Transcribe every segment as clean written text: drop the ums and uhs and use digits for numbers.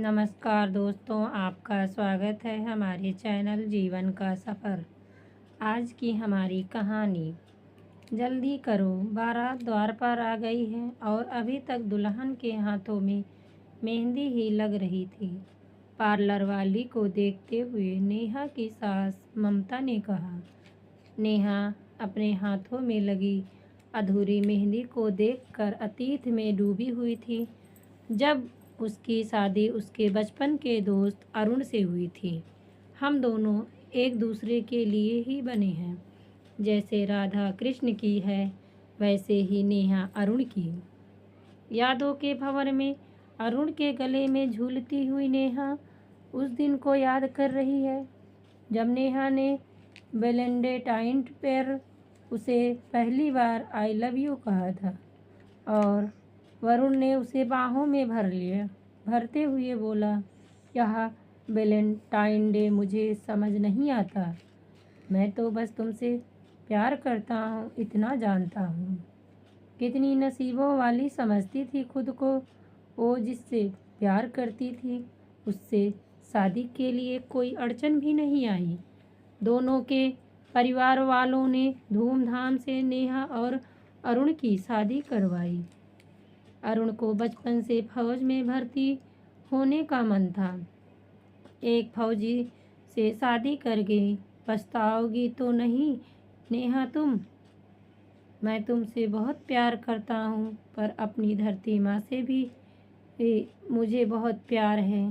नमस्कार दोस्तों, आपका स्वागत है हमारे चैनल जीवन का सफ़र। आज की हमारी कहानी, जल्दी करो, बारात द्वार पर आ गई है और अभी तक दुल्हन के हाथों में मेहंदी ही लग रही थी। पार्लर वाली को देखते हुए नेहा की सास ममता ने कहा। नेहा अपने हाथों में लगी अधूरी मेहंदी को देखकर अतीत में डूबी हुई थी, जब उसकी शादी उसके बचपन के दोस्त अरुण से हुई थी। हम दोनों एक दूसरे के लिए ही बने हैं। जैसे राधा कृष्ण की है, वैसे ही नेहा अरुण की। यादों के भंवर में अरुण के गले में झूलती हुई नेहा उस दिन को याद कर रही है, जब नेहा ने वैलेंटाइन पर उसे पहली बार आई लव यू कहा था और वरुण ने उसे बाहों में भर लिया। भरते हुए बोला, यह वैलेंटाइन डे मुझे समझ नहीं आता। मैं तो बस तुमसे प्यार करता हूँ, इतना जानता हूँ। कितनी नसीबों वाली समझती थी खुद को वो, जिससे प्यार करती थी उससे शादी के लिए कोई अड़चन भी नहीं आई। दोनों के परिवार वालों ने धूमधाम से नेहा और अरुण की शादी करवाई। अरुण को बचपन से फौज में भर्ती होने का मन था। एक फौजी से शादी कर गई, पछताओगी तो नहीं नेहा तुम? मैं तुमसे बहुत प्यार करता हूँ, पर अपनी धरती माँ से भी मुझे बहुत प्यार है।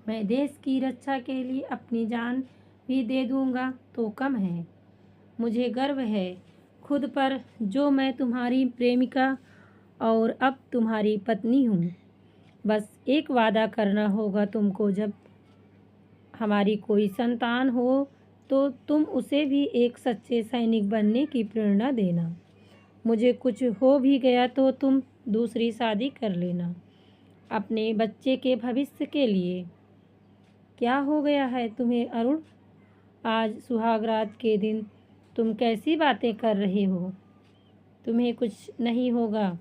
मैं देश की रक्षा के लिए अपनी जान भी दे दूँगा तो कम है। मुझे गर्व है खुद पर, जो मैं तुम्हारी प्रेमिका और अब तुम्हारी पत्नी हूँ। बस एक वादा करना होगा तुमको, जब हमारी कोई संतान हो तो तुम उसे भी एक सच्चे सैनिक बनने की प्रेरणा देना। मुझे कुछ हो भी गया तो तुम दूसरी शादी कर लेना, अपने बच्चे के भविष्य के लिए। क्या हो गया है तुम्हें अरुण? आज सुहागरात के दिन तुम कैसी बातें कर रहे हो? तुम्हें कुछ नहीं होगा।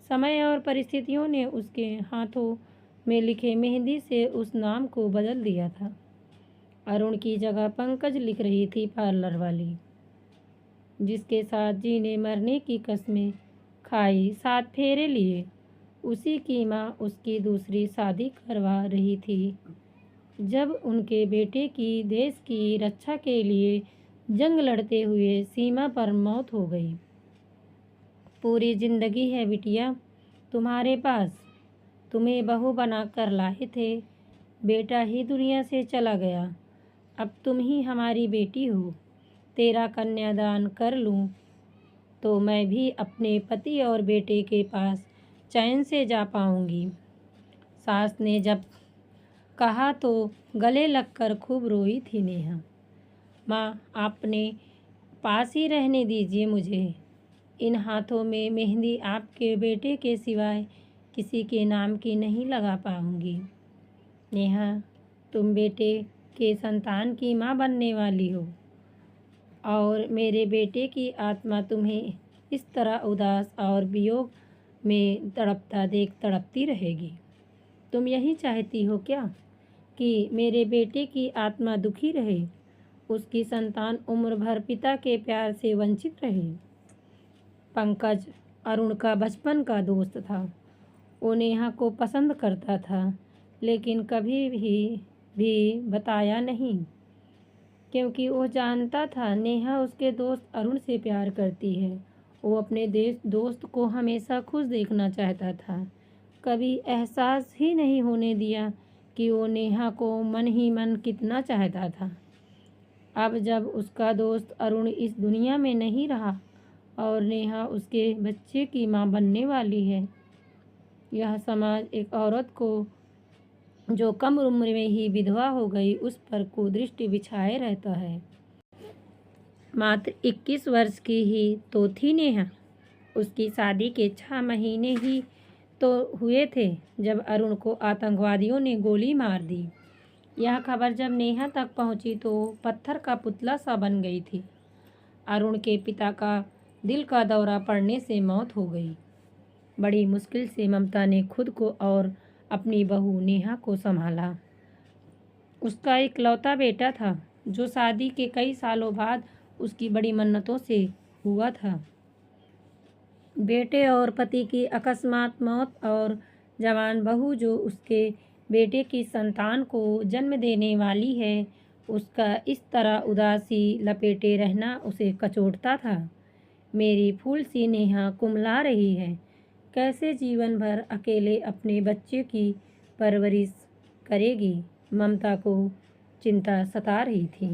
समय और परिस्थितियों ने उसके हाथों में लिखे मेहंदी से उस नाम को बदल दिया था। अरुण की जगह पंकज लिख रही थी पार्लर वाली, जिसके साथ जीने मरने की कस्में खाई, 7 फेरे लिए। उसी की माँ उसकी दूसरी शादी करवा रही थी, जब उनके बेटे की देश की रक्षा के लिए जंग लड़ते हुए सीमा पर मौत हो गई। पूरी जिंदगी है बिटिया तुम्हारे पास, तुम्हें बहू बना कर लाए थे, बेटा ही दुनिया से चला गया। अब तुम ही हमारी बेटी हो। तेरा कन्यादान कर लूँ तो मैं भी अपने पति और बेटे के पास चैन से जा पाऊँगी। सास ने जब कहा तो गले लगकर खूब रोई थी नेहा। माँ, आपने पास ही रहने दीजिए मुझे। इन हाथों में मेहंदी आपके बेटे के सिवाय किसी के नाम की नहीं लगा पाऊंगी। नेहा, तुम बेटे के संतान की माँ बनने वाली हो और मेरे बेटे की आत्मा तुम्हें इस तरह उदास और वियोग में तड़पता देख तड़पती रहेगी। तुम यही चाहती हो क्या कि मेरे बेटे की आत्मा दुखी रहे, उसकी संतान उम्र भर पिता के प्यार से वंचित रहे? पंकज अरुण का बचपन का दोस्त था। वो नेहा को पसंद करता था, लेकिन कभी भी बताया नहीं, क्योंकि वो जानता था नेहा उसके दोस्त अरुण से प्यार करती है। वो अपने दोस्त को हमेशा खुश देखना चाहता था, कभी एहसास ही नहीं होने दिया कि वो नेहा को मन ही मन कितना चाहता था। अब जब उसका दोस्त अरुण इस दुनिया में नहीं रहा और नेहा उसके बच्चे की माँ बनने वाली है, यह समाज एक औरत को जो कम उम्र में ही विधवा हो गई उस पर कुदृष्टि बिछाए रहता है। मात्र 21 वर्ष की ही तो थी नेहा। उसकी शादी के 6 महीने ही तो हुए थे जब अरुण को आतंकवादियों ने गोली मार दी। यह खबर जब नेहा तक पहुंची तो पत्थर का पुतला सा बन गई थी। अरुण के पिता का दिल का दौरा पड़ने से मौत हो गई। बड़ी मुश्किल से ममता ने खुद को और अपनी बहू नेहा को संभाला। उसका इकलौता बेटा था जो शादी के कई सालों बाद उसकी बड़ी मन्नतों से हुआ था। बेटे और पति की अकस्मात मौत और जवान बहू जो उसके बेटे की संतान को जन्म देने वाली है, उसका इस तरह उदासी लपेटे रहना उसे कचोटता था। मेरी फूल सी नेहा कुम्हला रही है, कैसे जीवन भर अकेले अपने बच्चे की परवरिश करेगी। ममता को चिंता सता रही थी।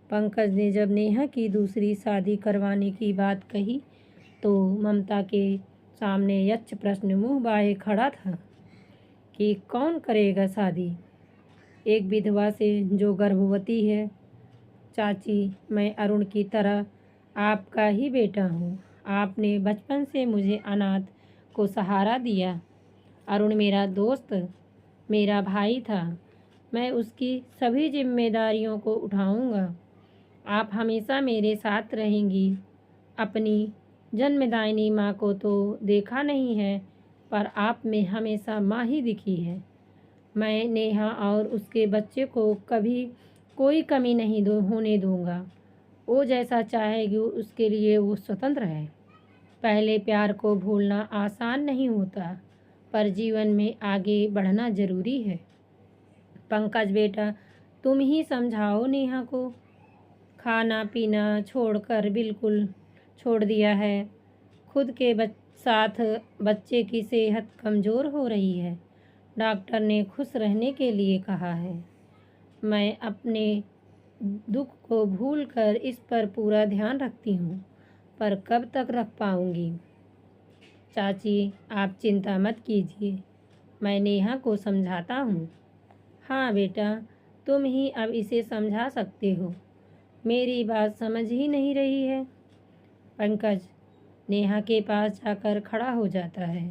पंकज ने जब नेहा की दूसरी शादी करवाने की बात कही तो ममता के सामने यक्ष प्रश्न मुंह बाए खड़ा था कि कौन करेगा शादी एक विधवा से जो गर्भवती है। चाची, मैं अरुण की तरह आपका ही बेटा हूँ। आपने बचपन से मुझे अनाथ को सहारा दिया। अरुण मेरा दोस्त, मेरा भाई था। मैं उसकी सभी जिम्मेदारियों को उठाऊंगा। आप हमेशा मेरे साथ रहेंगी। अपनी जन्मदायिनी माँ को तो देखा नहीं है, पर आप में हमेशा माँ ही दिखी है। मैं नेहा और उसके बच्चे को कभी कोई कमी नहीं होने दूंगा। वो जैसा चाहेगी उसके लिए वो स्वतंत्र है। पहले प्यार को भूलना आसान नहीं होता, पर जीवन में आगे बढ़ना जरूरी है। पंकज बेटा, तुम ही समझाओ नेहा को। खाना पीना छोड़कर बिल्कुल छोड़ दिया है। खुद के साथ बच्चे की सेहत कमज़ोर हो रही है। डॉक्टर ने खुश रहने के लिए कहा है। मैं अपने दुख को भूलकर इस पर पूरा ध्यान रखती हूँ, पर कब तक रख पाऊँगी। चाची, आप चिंता मत कीजिए, मैं नेहा को समझाता हूँ। हाँ बेटा, तुम ही अब इसे समझा सकते हो। मेरी बात समझ ही नहीं रही है। पंकज नेहा के पास जाकर खड़ा हो जाता है,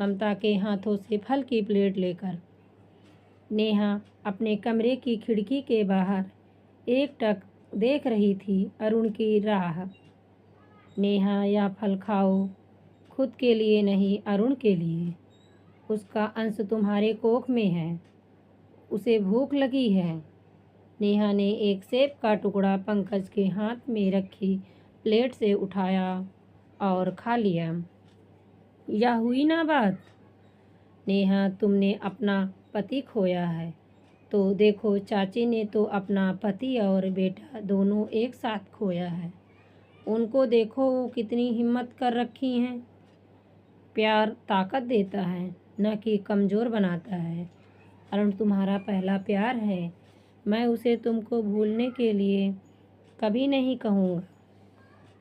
ममता के हाथों से फल की प्लेट लेकर। नेहा अपने कमरे की खिड़की के बाहर एकटक देख रही थी अरुण की राह। नेहा, यह फल खाओ, खुद के लिए नहीं, अरुण के लिए। उसका अंश तुम्हारे कोख में है, उसे भूख लगी है। नेहा ने एक सेब का टुकड़ा पंकज के हाथ में रखी प्लेट से उठाया और खा लिया। यह हुई ना बात। नेहा, तुमने अपना पति खोया है, तो देखो चाची ने तो अपना पति और बेटा दोनों एक साथ खोया है। उनको देखो वो कितनी हिम्मत कर रखी हैं। प्यार ताकत देता है, न कि कमज़ोर बनाता है। अरुण तुम्हारा पहला प्यार है। मैं उसे तुमको भूलने के लिए कभी नहीं कहूँगा।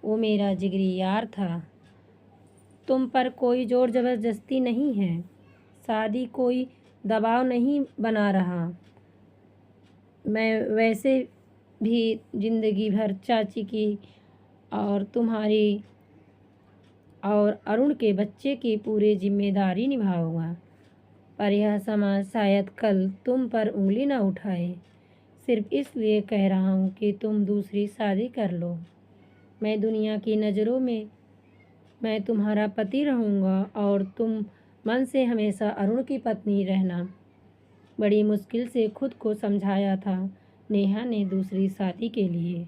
वो मेरा जिगरी यार था। तुम पर कोई ज़ोर ज़बरदस्ती नहीं है। शादी कोई दबाव नहीं बना रहा। मैं वैसे भी ज़िंदगी भर चाची की और तुम्हारी और अरुण के बच्चे की पूरी जिम्मेदारी निभाऊंगा। पर यह समाज शायद कल तुम पर उंगली न उठाए। सिर्फ इसलिए कह रहा हूँ कि तुम दूसरी शादी कर लो। मैं दुनिया की नज़रों में मैं तुम्हारा पति रहूँगा और तुम मन से हमेशा अरुण की पत्नी रहना। बड़ी मुश्किल से खुद को समझाया था नेहा ने दूसरी शादी के लिए।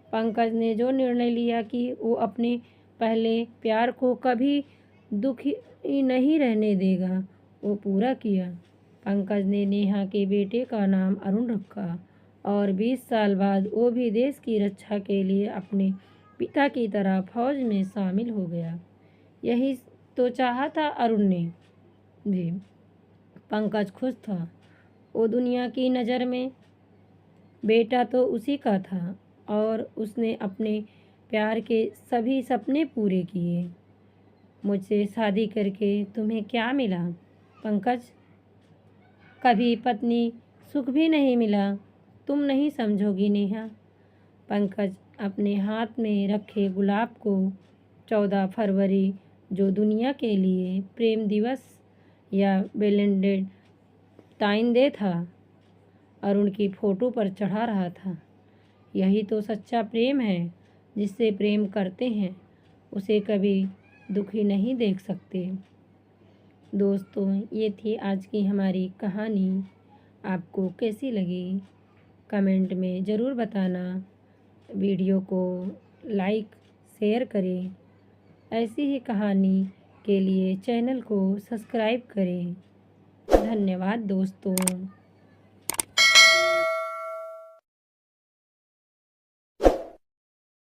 पंकज ने जो निर्णय लिया कि वो अपने पहले प्यार को कभी दुखी नहीं रहने देगा, वो पूरा किया। पंकज ने नेहा के बेटे का नाम अरुण रखा और 20 साल बाद वो भी देश की रक्षा के लिए अपने पिता की तरह फौज में शामिल हो गया। यही तो चाहा था अरुण ने भी। पंकज खुश था। वो दुनिया की नज़र में बेटा तो उसी का था और उसने अपने प्यार के सभी सपने पूरे किए। मुझसे शादी करके तुम्हें क्या मिला पंकज? कभी पत्नी सुख भी नहीं मिला। तुम नहीं समझोगी नेहा। पंकज अपने हाथ में रखे गुलाब को 14 फरवरी, जो दुनिया के लिए प्रेम दिवस या वैलेंटाइन डे था, अरुण की फ़ोटो पर चढ़ा रहा था। यही तो सच्चा प्रेम है। जिससे प्रेम करते हैं उसे कभी दुखी नहीं देख सकते। दोस्तों, ये थी आज की हमारी कहानी। आपको कैसी लगी कमेंट में ज़रूर बताना। वीडियो को लाइक शेयर करें। ऐसी ही कहानी के लिए चैनल को सब्सक्राइब करें। धन्यवाद दोस्तों।